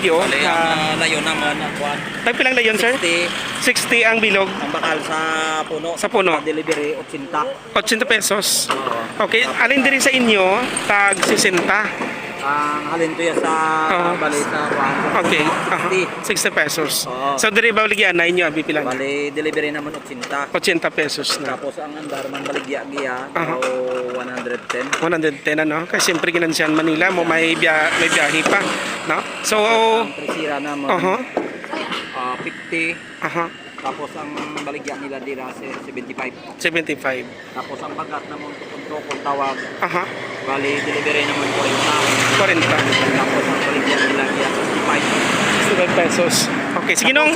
video. Bali, ang layon naman, Type ilang layon, sir? 60 ang bilog. ang bakal sa puno. Sa puno. Delivery, 80. 80 pesos. Oo. Okay, alin din sa inyo, tag 60. Ang halin to yan sa bali sa Okay, 60. 60 pesos. Oo. So, diri ba baligyan na inyo, bipilan? Bali, delivery naman 80. 80 pesos na. Tapos ang andar man baligya giya, Aha. so 110. 110 ano? Kasi siyempre ginansiyan Manila mo may biyahe pa, no? So, Ang presira naman, aha. 50. Aha. Tapos ang baligya nila dira 75. 75. Tapos ang bagat naman kung tawag, Aha. bali delivery naman 40. 40. Tapos ang baligya nila giya 65. 65 pesos. Okay, sige nung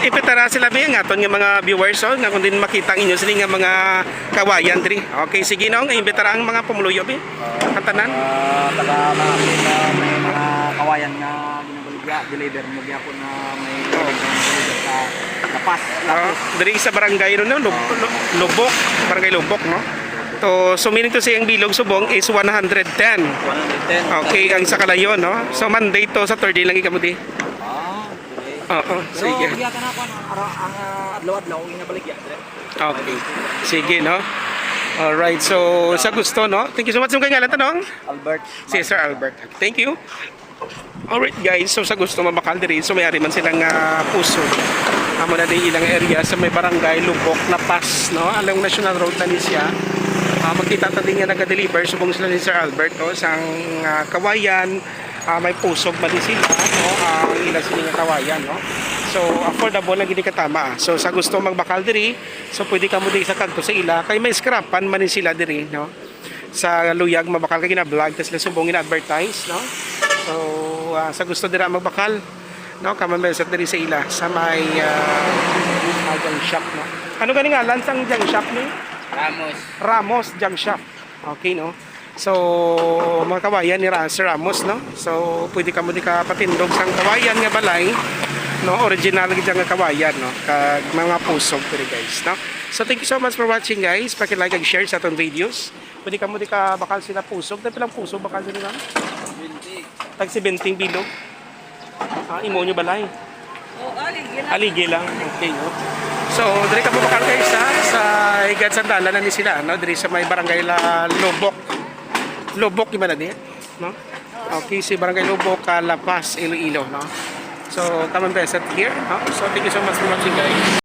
ipitara sila ba yung aton nga mga viewers so, nga kung din makita ang inyo sila nga mga kawayan diri. Okay, sige nung imbitara ang mga pumuluyo bi. Kantanan. Taga namin na may mga kawayan na ginabaligya, deliver mo giya po na may deliver sa Lapas. Diri sa barangay no, Lubok, barangay Lubok no. To so meaning to say ang bilog subong is 110. 110. Okay, ang sa kalayon no. So Monday to sa Saturday lang ikamo di. Okay. Oo, sige. Pero giya ka na po ang adlaw-adlaw ginabaligya. Okay. Sige no. Alright, so sa gusto no. Thank you so much sa ngalan tanong. Albert. Si Sir Albert. Thank you. Alright guys, so sa gusto mabakal diri, so may ari man silang puso. Amo na din ilang area sa may barangay Lubok na Pas, no? Along National Road na ni siya. Magkita ta din nga nag-deliver subong sila ni Sir Albert no, sang kawayan, may pusog man din sila, no? Ang ilang sila nga kawayan, no? So affordable lang gid katama. So sa gusto magbakal diri, so pwede ka mo di sa kanto sa ila kay may scrapan man din sila diri, no? Sa luyag mabakal kay gina-vlog tas sila subong gina-advertise, no? So sa gusto dira magbakal, no, kamamesat diri sa ila sa may junk shop, no. Ano gani ngalan sang junk shop ni? Ramos junk shop. Okay, no. So mga kawayan ni Sir Ramos, no. So pwede ka mo di ka patindog sang kawayan nga balay, no, original gid nga kawayan, no, kag mga pusog diri guys, no. So thank you so much for watching guys. Paki-like ag share sa aton videos. Pwede ka mo di ka bakal sila pusog. Dahil pilang pusog bakal din lang? 20. Tag 70 bilog. Imo nyo balay? Aligi lang. Okay, no? So, diri ka po bakal guys sa Higad Sandala na ni sila, no? Diri sa may barangay Lubok. Lubok, di ba na di? No? Okay, si barangay Lubok, Lapas, Iloilo, no? So, come on guys at here, no? So, thank you so much for watching guys.